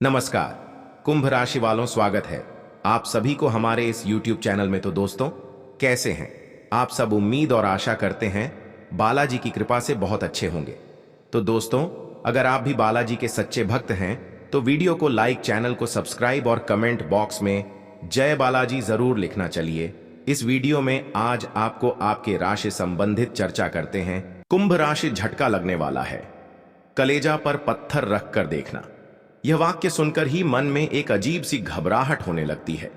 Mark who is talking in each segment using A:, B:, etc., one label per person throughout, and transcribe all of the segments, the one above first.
A: नमस्कार। कुंभ राशि वालों, स्वागत है आप सभी को हमारे इस YouTube चैनल में। तो दोस्तों, कैसे हैं आप सब? उम्मीद और आशा करते हैं बालाजी की कृपा से बहुत अच्छे होंगे। तो दोस्तों, अगर आप भी बालाजी के सच्चे भक्त हैं तो वीडियो को लाइक, चैनल को सब्सक्राइब और कमेंट बॉक्स में जय बालाजी जरूर लिखना। चलिए इस वीडियो में आज आपको आपके राशि संबंधित चर्चा करते हैं। कुंभ राशि झटका लगने वाला है, कलेजा पर पत्थर रखकर देखना। यह वाक्य सुनकर ही मन में एक अजीब सी घबराहट होने लगती है।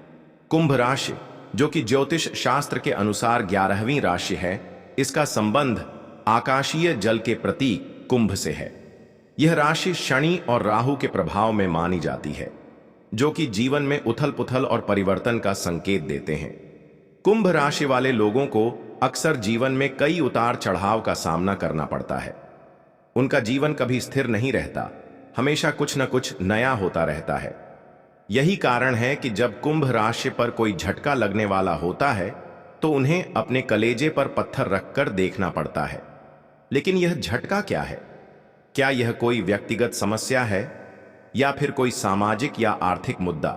A: कुंभ राशि, जो कि ज्योतिष शास्त्र के अनुसार 11वीं राशि है, इसका संबंध आकाशीय जल के प्रतीक कुंभ से है। यह राशि शनि और राहु के प्रभाव में मानी जाती है, जो कि जीवन में उथल पुथल और परिवर्तन का संकेत देते हैं। कुंभ राशि वाले लोगों को अक्सर जीवन में कई उतार चढ़ाव का सामना करना पड़ता है। उनका जीवन कभी स्थिर नहीं रहता, हमेशा कुछ न कुछ नया होता रहता है। यही कारण है कि जब कुंभ राशि पर कोई झटका लगने वाला होता है तो उन्हें अपने कलेजे पर पत्थर रखकर देखना पड़ता है। लेकिन यह झटका क्या है? क्या यह कोई व्यक्तिगत समस्या है या फिर कोई सामाजिक या आर्थिक मुद्दा?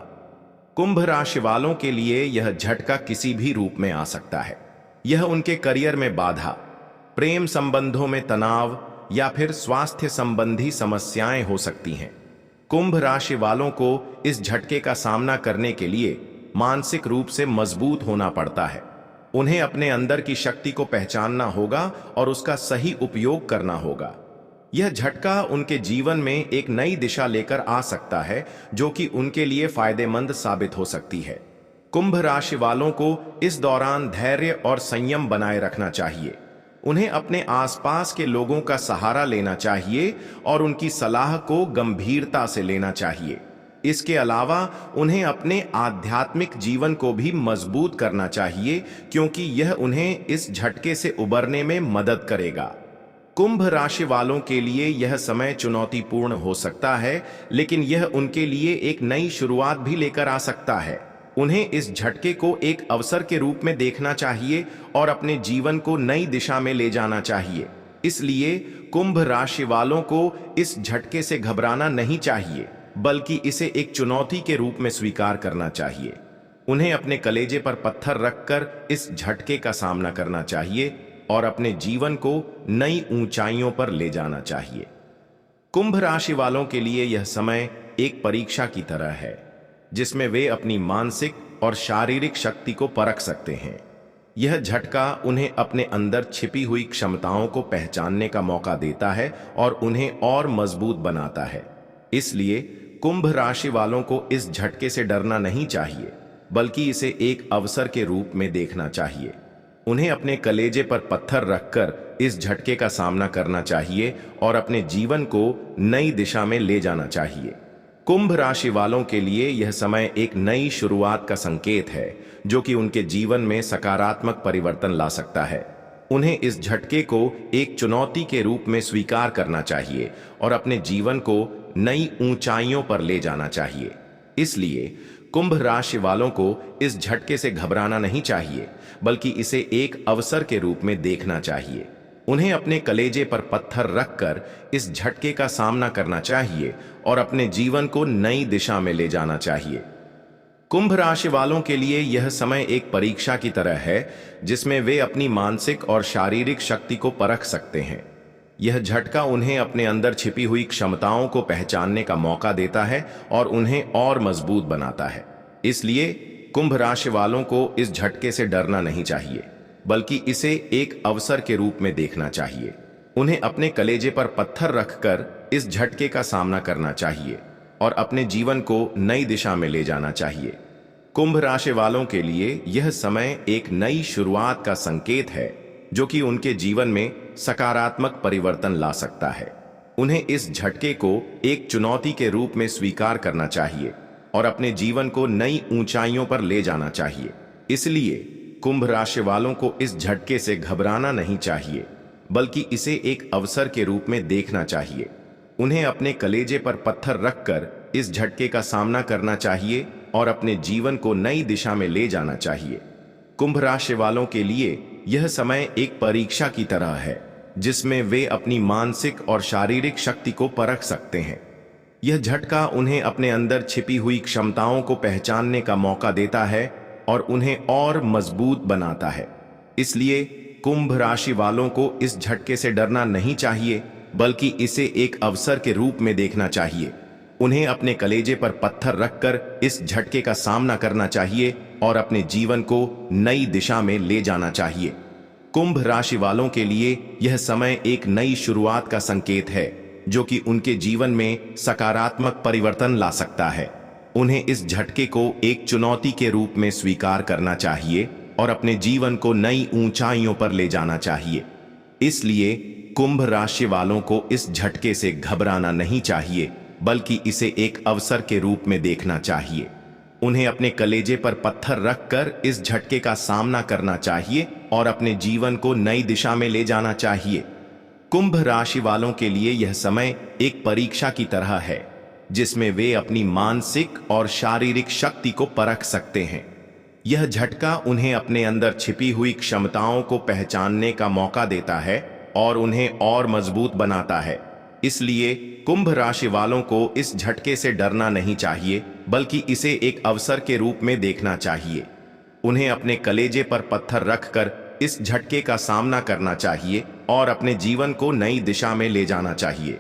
A: कुंभ राशि वालों के लिए यह झटका किसी भी रूप में आ सकता है। यह उनके करियर में बाधा, प्रेम संबंधों में तनाव या फिर स्वास्थ्य संबंधी समस्याएं हो सकती हैं। कुंभ राशि वालों को इस झटके का सामना करने के लिए मानसिक रूप से मजबूत होना पड़ता है। उन्हें अपने अंदर की शक्ति को पहचानना होगा और उसका सही उपयोग करना होगा। यह झटका उनके जीवन में एक नई दिशा लेकर आ सकता है, जो कि उनके लिए फायदेमंद साबित हो सकती है। कुंभ राशि वालों को इस दौरान धैर्य और संयम बनाए रखना चाहिए। उन्हें अपने आसपास के लोगों का सहारा लेना चाहिए और उनकी सलाह को गंभीरता से लेना चाहिए। इसके अलावा उन्हें अपने आध्यात्मिक जीवन को भी मजबूत करना चाहिए, क्योंकि यह उन्हें इस झटके से उबरने में मदद करेगा। कुंभ राशि वालों के लिए यह समय चुनौतीपूर्ण हो सकता है, लेकिन यह उनके लिए एक नई शुरुआत भी लेकर आ सकता है। उन्हें इस झटके को एक अवसर के रूप में देखना चाहिए और अपने जीवन को नई दिशा में ले जाना चाहिए। इसलिए कुंभ राशि वालों को इस झटके से घबराना नहीं चाहिए, बल्कि इसे एक चुनौती के रूप में स्वीकार करना चाहिए। उन्हें अपने कलेजे पर पत्थर रखकर इस झटके का सामना करना चाहिए और अपने जीवन को नई ऊंचाइयों पर ले जाना चाहिए। कुंभ राशि वालों के लिए यह समय एक परीक्षा की तरह है, जिसमें वे अपनी मानसिक और शारीरिक शक्ति को परख सकते हैं। यह झटका उन्हें अपने अंदर छिपी हुई क्षमताओं को पहचानने का मौका देता है और उन्हें और मजबूत बनाता है। इसलिए कुंभ राशि वालों को इस झटके से डरना नहीं चाहिए, बल्कि इसे एक अवसर के रूप में देखना चाहिए। उन्हें अपने कलेजे पर पत्थर रखकर इस झटके का सामना करना चाहिए और अपने जीवन को नई दिशा में ले जाना चाहिए। कुंभ राशि वालों के लिए यह समय एक नई शुरुआत का संकेत है, जो कि उनके जीवन में सकारात्मक परिवर्तन ला सकता है। उन्हें इस झटके को एक चुनौती के रूप में स्वीकार करना चाहिए और अपने जीवन को नई ऊंचाइयों पर ले जाना चाहिए। इसलिए कुंभ राशि वालों को इस झटके से घबराना नहीं चाहिए, बल्कि इसे एक अवसर के रूप में देखना चाहिए। उन्हें अपने कलेजे पर पत्थर रखकर इस झटके का सामना करना चाहिए और अपने जीवन को नई दिशा में ले जाना चाहिए। कुंभ राशि वालों के लिए यह समय एक परीक्षा की तरह है, जिसमें वे अपनी मानसिक और शारीरिक शक्ति को परख सकते हैं। यह झटका उन्हें अपने अंदर छिपी हुई क्षमताओं को पहचानने का मौका देता है और उन्हें और मजबूत बनाता है। इसलिए कुंभ राशि वालों को इस झटके से डरना नहीं चाहिए, बल्कि इसे एक अवसर के रूप में देखना चाहिए। उन्हें अपने कलेजे पर पत्थर रखकर इस झटके का सामना करना चाहिए और अपने जीवन को नई दिशा में ले जाना चाहिए। कुंभ राशि वालों के लिए यह समय एक नई शुरुआत का संकेत है, जो कि उनके जीवन में सकारात्मक परिवर्तन ला सकता है। उन्हें इस झटके को एक चुनौती के रूप में स्वीकार करना चाहिए और अपने जीवन को नई ऊंचाइयों पर ले जाना चाहिए। इसलिए कुंभ राशि वालों को इस झटके से घबराना नहीं चाहिए, बल्कि इसे एक अवसर के रूप में देखना चाहिए। उन्हें अपने कलेजे पर पत्थर रखकर इस झटके का सामना करना चाहिए और अपने जीवन को नई दिशा में ले जाना चाहिए। कुंभ राशि वालों के लिए यह समय एक परीक्षा की तरह है, जिसमें वे अपनी मानसिक और शारीरिक शक्ति को परख सकते हैं। यह झटका उन्हें अपने अंदर छिपी हुई क्षमताओं को पहचानने का मौका देता है और उन्हें और मजबूत बनाता है। इसलिए कुंभ राशि वालों को इस झटके से डरना नहीं चाहिए, बल्कि इसे एक अवसर के रूप में देखना चाहिए। उन्हें अपने कलेजे पर पत्थर रखकर इस झटके का सामना करना चाहिए और अपने जीवन को नई दिशा में ले जाना चाहिए। कुंभ राशि वालों के लिए यह समय एक नई शुरुआत का संकेत है, जो कि उनके जीवन में सकारात्मक परिवर्तन ला सकता है। उन्हें इस झटके को एक चुनौती के रूप में स्वीकार करना चाहिए और अपने जीवन को नई ऊंचाइयों पर ले जाना चाहिए। इसलिए कुंभ राशि वालों को इस झटके से घबराना नहीं चाहिए, बल्कि इसे एक अवसर के रूप में देखना चाहिए। उन्हें अपने कलेजे पर पत्थर रखकर इस झटके का सामना करना चाहिए और अपने जीवन को नई दिशा में ले जाना चाहिए। कुंभ राशि वालों के लिए यह समय एक परीक्षा की तरह है, जिसमें वे अपनी मानसिक और शारीरिक शक्ति को परख सकते हैं। यह झटका उन्हें अपने अंदर छिपी हुई क्षमताओं को पहचानने का मौका देता है और उन्हें और मजबूत बनाता है। इसलिए कुंभ राशि वालों को इस झटके से डरना नहीं चाहिए, बल्कि इसे एक अवसर के रूप में देखना चाहिए। उन्हें अपने कलेजे पर पत्थर रखकर इस झटके का सामना करना चाहिए और अपने जीवन को नई दिशा में ले जाना चाहिए।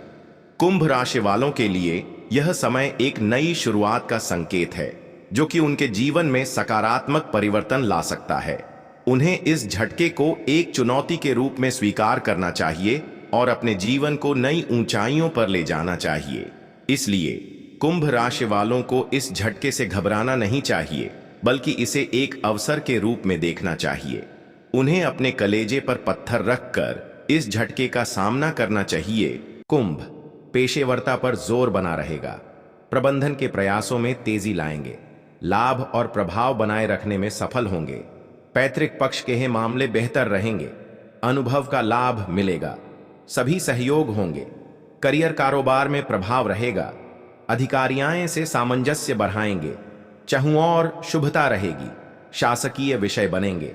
A: कुंभ राशि वालों के लिए यह समय एक नई शुरुआत का संकेत है, जो कि उनके जीवन में सकारात्मक परिवर्तन ला सकता है। उन्हें इस झटके को एक चुनौती के रूप में स्वीकार करना चाहिए और अपने जीवन को नई ऊंचाइयों पर ले जाना चाहिए। इसलिए कुंभ राशि वालों को इस झटके से घबराना नहीं चाहिए, बल्कि इसे एक अवसर के रूप में देखना चाहिए। उन्हें अपने कलेजे पर पत्थर रखकर इस झटके का सामना करना चाहिए। कुंभ पेशेवरता पर जोर बना रहेगा, प्रबंधन के प्रयासों में तेजी लाएंगे, लाभ और प्रभाव बनाए रखने में सफल होंगे। पैतृक पक्ष के मामले बेहतर रहेंगे, अनुभव का लाभ मिलेगा, सभी सहयोग होंगे। करियर कारोबार में प्रभाव रहेगा, अधिकारियां से सामंजस्य बढ़ाएंगे, चहुओर शुभता रहेगी, शासकीय विषय बनेंगे,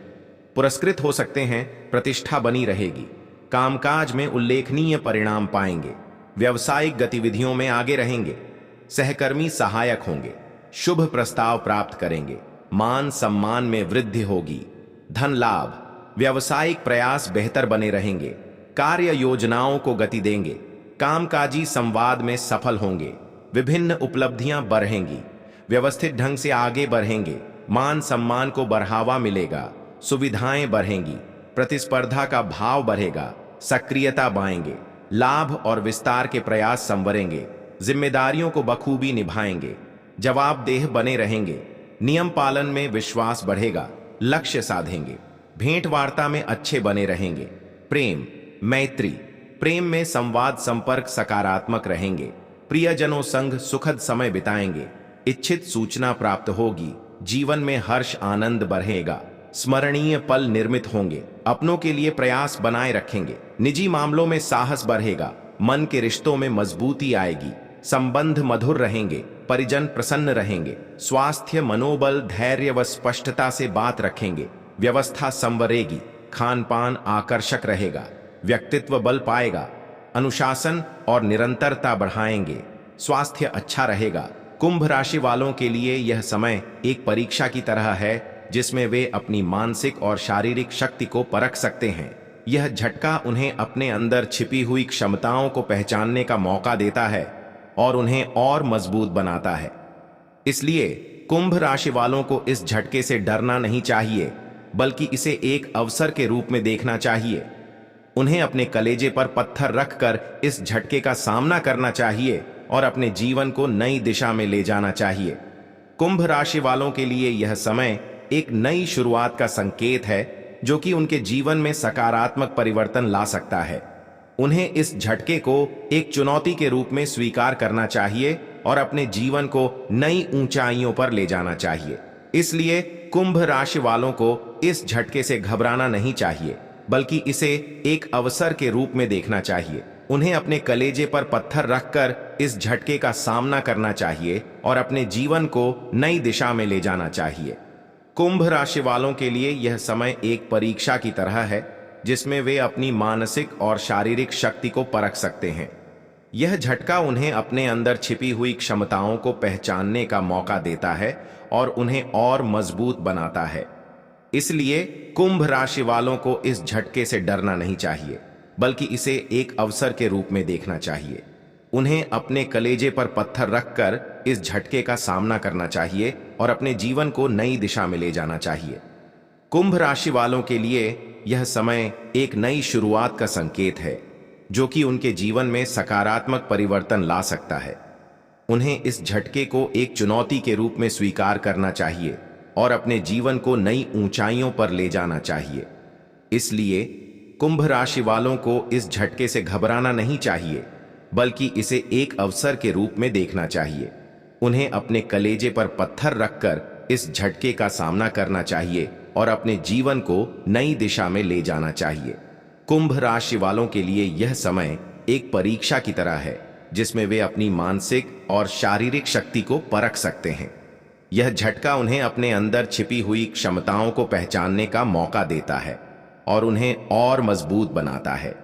A: पुरस्कृत हो सकते हैं, प्रतिष्ठा बनी रहेगी, कामकाज में उल्लेखनीय परिणाम पाएंगे, व्यावसायिक गतिविधियों में आगे रहेंगे, सहकर्मी सहायक होंगे, शुभ प्रस्ताव प्राप्त करेंगे, मान सम्मान में वृद्धि होगी, धन लाभ, व्यावसायिक प्रयास बेहतर बने रहेंगे, कार्य योजनाओं को गति देंगे, कामकाजी संवाद में सफल होंगे, विभिन्न उपलब्धियां बढ़ेंगी, व्यवस्थित ढंग से आगे बढ़ेंगे, मान सम्मान को बढ़ावा मिलेगा, सुविधाएं बढ़ेंगी, प्रतिस्पर्धा का भाव बढ़ेगा, सक्रियता बढ़ाएंगे, लाभ और विस्तार के प्रयास संवरेंगे, जिम्मेदारियों को बखूबी निभाएंगे, जवाबदेह बने रहेंगे, नियम पालन में विश्वास बढ़ेगा, लक्ष्य साधेंगे, भेंट वार्ता में अच्छे बने रहेंगे, प्रेम मैत्री, प्रेम में संवाद संपर्क सकारात्मक रहेंगे, प्रियजनों संग सुखद समय बिताएंगे, इच्छित सूचना प्राप्त होगी, जीवन में हर्ष आनंद बढ़ेगा, स्मरणीय पल निर्मित होंगे, अपनों के लिए प्रयास बनाए रखेंगे, निजी मामलों में साहस बढ़ेगा, मन के रिश्तों में मजबूती आएगी, संबंध मधुर रहेंगे, परिजन प्रसन्न रहेंगे, स्वास्थ्य मनोबल धैर्य व स्पष्टता से बात रखेंगे, व्यवस्था संवरेगी, खान पान आकर्षक रहेगा, व्यक्तित्व बल पाएगा, अनुशासन और निरंतरता बढ़ाएंगे, स्वास्थ्य अच्छा रहेगा। कुंभ राशि वालों के लिए यह समय एक परीक्षा की तरह है, जिसमें वे अपनी मानसिक और शारीरिक शक्ति को परख सकते हैं। यह झटका उन्हें अपने अंदर छिपी हुई क्षमताओं को पहचानने का मौका देता है और उन्हें और मजबूत बनाता है। इसलिए कुंभ राशि वालों को इस झटके से डरना नहीं चाहिए, बल्कि इसे एक अवसर के रूप में देखना चाहिए। उन्हें अपने कलेजे पर पत्थर रखकर इस झटके का सामना करना चाहिए और अपने जीवन को नई दिशा में ले जाना चाहिए। कुंभ राशि वालों के लिए यह समय एक नई शुरुआत का संकेत है, जो कि उनके जीवन में सकारात्मक परिवर्तन ला सकता है। उन्हें इस झटके को एक चुनौती के रूप में स्वीकार करना चाहिए और अपने जीवन को नई ऊंचाइयों पर ले जाना चाहिए। इसलिए कुंभ राशि वालों को इस झटके से घबराना नहीं चाहिए, बल्कि इसे एक अवसर के रूप में देखना चाहिए। उन्हें अपने कलेजे पर पत्थर रखकर इस झटके का सामना करना चाहिए और अपने जीवन को नई दिशा में ले जाना चाहिए। कुंभ राशि वालों के लिए यह समय एक परीक्षा की तरह है, जिसमें वे अपनी मानसिक और शारीरिक शक्ति को परख सकते हैं। यह झटका उन्हें अपने अंदर छिपी हुई क्षमताओं को पहचानने का मौका देता है और उन्हें और मजबूत बनाता है। इसलिए कुंभ राशि वालों को इस झटके से डरना नहीं चाहिए, बल्कि इसे एक अवसर के रूप में देखना चाहिए। उन्हें अपने कलेजे पर पत्थर रखकर इस झटके का सामना करना चाहिए और अपने जीवन को नई दिशा में ले जाना चाहिए। कुंभ राशि वालों के लिए यह समय एक नई शुरुआत का संकेत है, जो कि उनके जीवन में सकारात्मक परिवर्तन ला सकता है। उन्हें इस झटके को एक चुनौती के रूप में स्वीकार करना चाहिए और अपने जीवन को नई ऊंचाइयों पर ले जाना चाहिए। इसलिए कुंभ राशि वालों को इस झटके से घबराना नहीं चाहिए, बल्कि इसे एक अवसर के रूप में देखना चाहिए। उन्हें अपने कलेजे पर पत्थर रखकर इस झटके का सामना करना चाहिए और अपने जीवन को नई दिशा में ले जाना चाहिए। कुंभ राशि वालों के लिए यह समय एक परीक्षा की तरह है, जिसमें वे अपनी मानसिक और शारीरिक शक्ति को परख सकते हैं। यह झटका उन्हें अपने अंदर छिपी हुई क्षमताओं को पहचानने का मौका देता है और उन्हें और मजबूत बनाता है।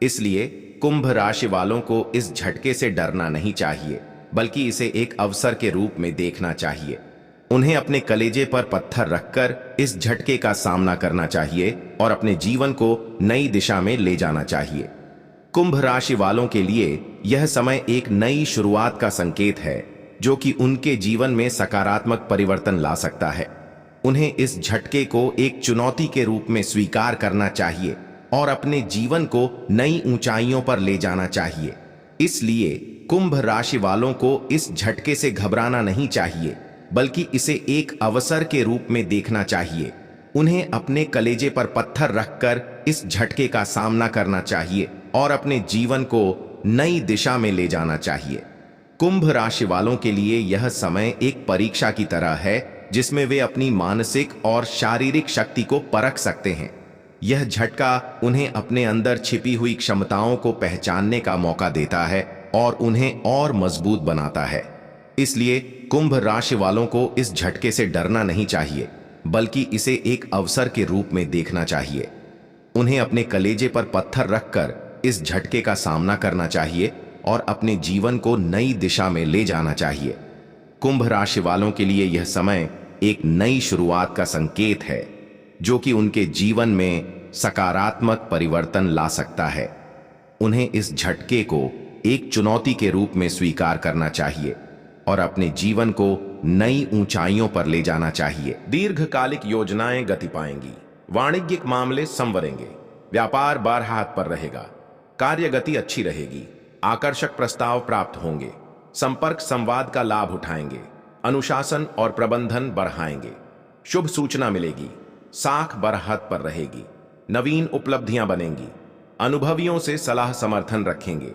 A: इसलिए कुंभ राशि वालों को इस झटके से डरना नहीं चाहिए, बल्कि इसे एक अवसर के रूप में देखना चाहिए। उन्हें अपने कलेजे पर पत्थर रखकर इस झटके का सामना करना चाहिए और अपने जीवन को नई दिशा में ले जाना चाहिए। कुंभ राशि वालों के लिए यह समय एक नई शुरुआत का संकेत है, जो कि उनके जीवन में सकारात्मक परिवर्तन ला सकता है। उन्हें इस झटके को एक चुनौती के रूप में स्वीकार करना चाहिए और अपने जीवन को नई ऊंचाइयों पर ले जाना चाहिए। इसलिए कुंभ राशि वालों को इस झटके से घबराना नहीं चाहिए, बल्कि इसे एक अवसर के रूप में देखना चाहिए। उन्हें अपने कलेजे पर पत्थर रखकर इस झटके का सामना करना चाहिए और अपने जीवन को नई दिशा में ले जाना चाहिए। कुंभ राशि वालों के लिए यह समय एक परीक्षा की तरह है, जिसमें वे अपनी मानसिक और शारीरिक शक्ति को परख सकते हैं। यह झटका उन्हें अपने अंदर छिपी हुई क्षमताओं को पहचानने का मौका देता है और उन्हें और मजबूत बनाता है। इसलिए कुंभ राशि वालों को इस झटके से डरना नहीं चाहिए, बल्कि इसे एक अवसर के रूप में देखना चाहिए। उन्हें अपने कलेजे पर पत्थर रखकर इस झटके का सामना करना चाहिए और अपने जीवन को नई दिशा में ले जाना चाहिए। कुंभ राशि वालों के लिए यह समय एक नई शुरुआत का संकेत है, जो कि उनके जीवन में सकारात्मक परिवर्तन ला सकता है। उन्हें इस झटके को एक चुनौती के रूप में स्वीकार करना चाहिए और अपने जीवन को नई ऊंचाइयों पर ले जाना चाहिए। दीर्घकालिक योजनाएं गति पाएंगी, वाणिज्यिक मामले संवरेंगे, व्यापार बारहात पर रहेगा, कार्य गति अच्छी रहेगी, आकर्षक प्रस्ताव प्राप्त होंगे, संपर्क संवाद का लाभ उठाएंगे, अनुशासन और प्रबंधन बढ़ाएंगे, शुभ सूचना मिलेगी, साख बरहत पर रहेगी, नवीन उपलब्धियां बनेंगी, अनुभवियों से सलाह समर्थन रखेंगे।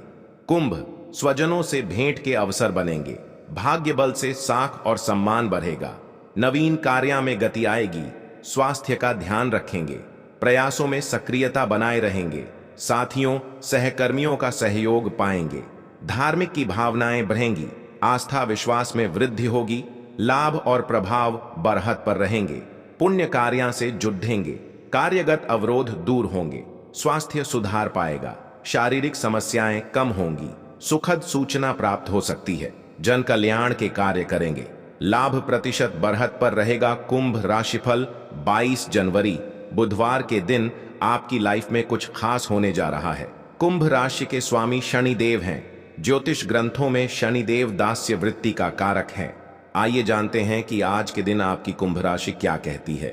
A: कुंभ स्वजनों से भेंट के अवसर बनेंगे, भाग्य बल से साख और सम्मान बढ़ेगा, नवीन कार्यों में गति आएगी, स्वास्थ्य का ध्यान रखेंगे, प्रयासों में सक्रियता बनाए रहेंगे, साथियों सहकर्मियों का सहयोग पाएंगे, धार्मिक की भावनाएं बढ़ेंगी, आस्था विश्वास में वृद्धि होगी, लाभ और प्रभाव बरहत पर रहेंगे, पुण्य कार्यों से जुड़ेंगे, कार्यगत अवरोध दूर होंगे, स्वास्थ्य सुधार पाएगा, शारीरिक समस्याएं कम होंगी, सुखद सूचना प्राप्त हो सकती है, जन कल्याण के कार्य करेंगे, लाभ प्रतिशत बढ़त पर रहेगा। कुंभ राशिफल 22 जनवरी बुधवार के दिन आपकी लाइफ में कुछ खास होने जा रहा है। कुंभ राशि के स्वामी शनिदेव हैं। ज्योतिष ग्रंथों में शनिदेव दास्य वृत्ति का कारक है। आइए जानते हैं कि आज के दिन आपकी कुंभ राशि क्या कहती है।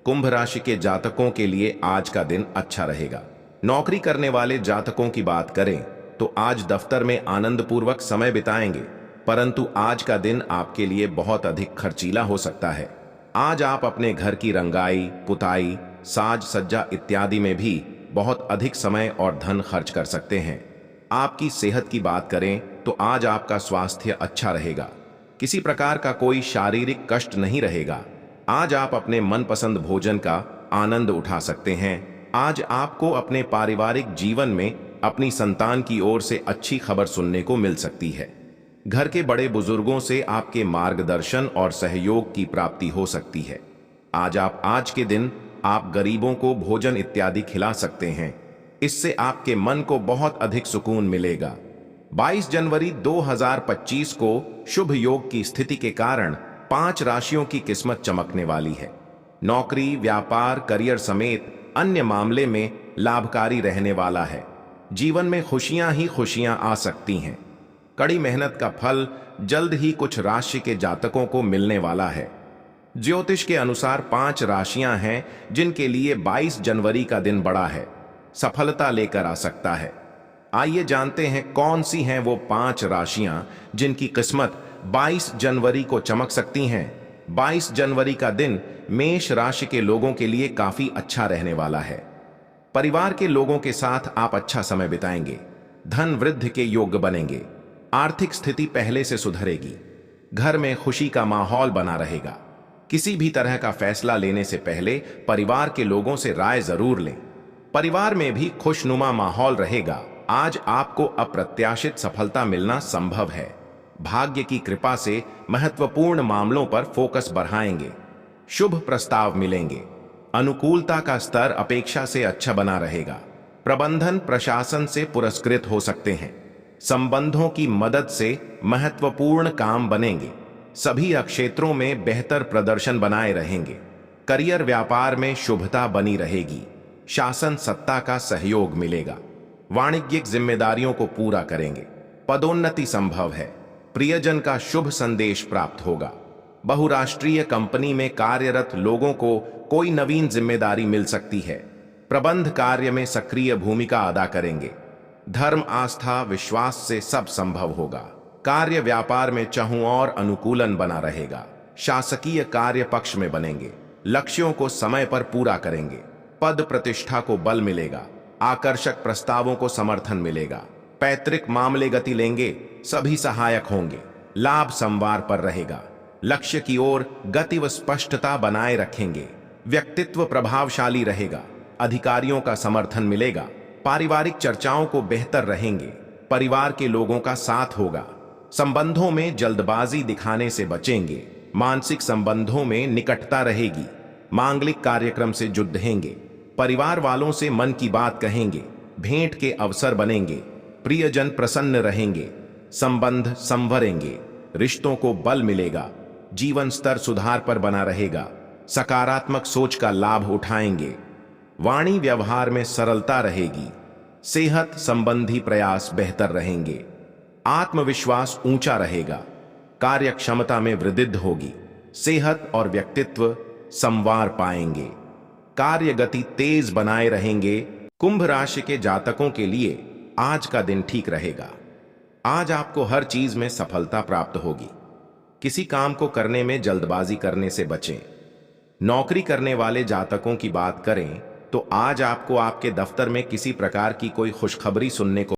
A: कुंभ राशि के जातकों के लिए आज का दिन अच्छा रहेगा। नौकरी करने वाले जातकों की बात करें तो आज दफ्तर में आनंदपूर्वक समय बिताएंगे, परंतु आज का दिन आपके लिए बहुत अधिक खर्चीला हो सकता है। आज आप अपने घर की रंगाई, पुताई, साज सज्जा इत्यादि में भी बहुत अधिक समय और धन खर्च कर सकते हैं। आपकी सेहत की बात करें तो आज आपका स्वास्थ्य अच्छा रहेगा। किसी प्रकार का कोई शारीरिक कष्ट नहीं रहेगा। आज आप अपने मनपसंद भोजन का आनंद उठा सकते हैं। आज आपको अपने पारिवारिक जीवन में अपनी संतान की ओर से अच्छी खबर सुनने को मिल सकती है। घर के बड़े बुजुर्गों से आपके मार्गदर्शन और सहयोग की प्राप्ति हो सकती है। आज के दिन आप गरीबों को भोजन इत्यादि खिला सकते हैं। इससे आपके मन को बहुत अधिक सुकून मिलेगा। 22 जनवरी 2025 को शुभ योग की स्थिति के कारण 5 राशियों की किस्मत चमकने वाली है। नौकरी, व्यापार, करियर समेत अन्य मामले में लाभकारी रहने वाला है। जीवन में खुशियां ही खुशियां आ सकती हैं। कड़ी मेहनत का फल जल्द ही कुछ राशि के जातकों को मिलने वाला है। ज्योतिष के अनुसार 5 राशियां हैं जिनके लिए 22 जनवरी का दिन बड़ा है, सफलता लेकर आ सकता है। आइए जानते हैं कौन सी हैं वो 5 राशियां जिनकी किस्मत 22 जनवरी को चमक सकती हैं। 22 जनवरी का दिन मेष राशि के लोगों के लिए काफी अच्छा रहने वाला है। परिवार के लोगों के साथ आप अच्छा समय बिताएंगे। धन वृद्धि के योग्य बनेंगे। आर्थिक स्थिति पहले से सुधरेगी। घर में खुशी का माहौल बना रहेगा। किसी भी तरह का फैसला लेने से पहले परिवार के लोगों से राय जरूर लें। परिवार में भी खुशनुमा माहौल रहेगा। आज आपको अप्रत्याशित सफलता मिलना संभव है। भाग्य की कृपा से महत्वपूर्ण मामलों पर फोकस बढ़ाएंगे। शुभ प्रस्ताव मिलेंगे। अनुकूलता का स्तर अपेक्षा से अच्छा बना रहेगा। प्रबंधन प्रशासन से पुरस्कृत हो सकते हैं। संबंधों की मदद से महत्वपूर्ण काम बनेंगे। सभी क्षेत्रों में बेहतर प्रदर्शन बनाए रहेंगे। करियर व्यापार में शुभता बनी रहेगी। शासन सत्ता का सहयोग मिलेगा। वाणिज्यिक जिम्मेदारियों को पूरा करेंगे। पदोन्नति संभव है। प्रियजन का शुभ संदेश प्राप्त होगा। बहुराष्ट्रीय कंपनी में कार्यरत लोगों को कोई नवीन जिम्मेदारी मिल सकती है। प्रबंध कार्य में सक्रिय भूमिका अदा करेंगे। धर्म, आस्था, विश्वास से सब संभव होगा। कार्य व्यापार में चाहूं और अनुकूलन बना रहेगा। शासकीय कार्य पक्ष में बनेंगे। लक्ष्यों को समय पर पूरा करेंगे। पद प्रतिष्ठा को बल मिलेगा। आकर्षक प्रस्तावों को समर्थन मिलेगा। पैतृक मामले गति लेंगे। सभी सहायक होंगे। लाभ संवार पर रहेगा। लक्ष्य की ओर गति व स्पष्टता बनाए रखेंगे। व्यक्तित्व प्रभावशाली रहेगा। अधिकारियों का समर्थन मिलेगा। पारिवारिक चर्चाओं को बेहतर रहेंगे। परिवार के लोगों का साथ होगा। संबंधों में जल्दबाजी दिखाने से बचेंगे। मानसिक संबंधों में निकटता रहेगी। मांगलिक कार्यक्रम से जुड़ेंगे। परिवार वालों से मन की बात कहेंगे। भेंट के अवसर बनेंगे। प्रियजन प्रसन्न रहेंगे। संबंध संवरेंगे। रिश्तों को बल मिलेगा। जीवन स्तर सुधार पर बना रहेगा। सकारात्मक सोच का लाभ उठाएंगे। वाणी व्यवहार में सरलता रहेगी। सेहत संबंधी प्रयास बेहतर रहेंगे। आत्मविश्वास ऊंचा रहेगा। कार्य क्षमता में वृद्धि होगी। सेहत और व्यक्तित्व संवार पाएंगे। कार्य गति तेज बनाए रहेंगे। कुंभ राशि के जातकों के लिए आज का दिन ठीक रहेगा। आज आपको हर चीज में सफलता प्राप्त होगी। किसी काम को करने में जल्दबाजी करने से बचें। नौकरी करने वाले जातकों की बात करें तो आज आपको आपके दफ्तर में किसी प्रकार की कोई खुशखबरी सुनने को